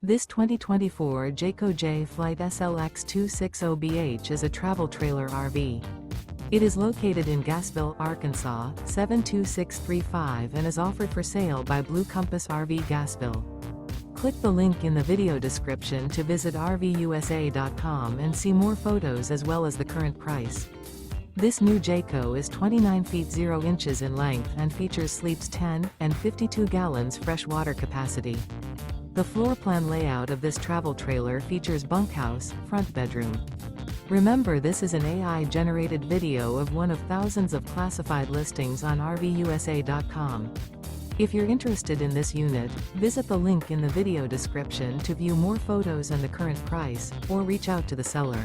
This 2024 Jayco Jay Flight SLX 260BH is a travel trailer RV. It is located in Gassville, Arkansas, 72635 and is offered for sale by Blue Compass RV Gassville. Click the link in the video description to visit RVUSA.com and see more photos as well as the current price. This new Jayco is 29 feet 0 inches in length and features sleeps 10 and 52 gallons fresh water capacity. The floor plan layout of this travel trailer features bunkhouse, front bedroom. Remember, this is an AI-generated video of one of thousands of classified listings on RVUSA.com. If you're interested in this unit, visit the link in the video description to view more photos and the current price, or reach out to the seller.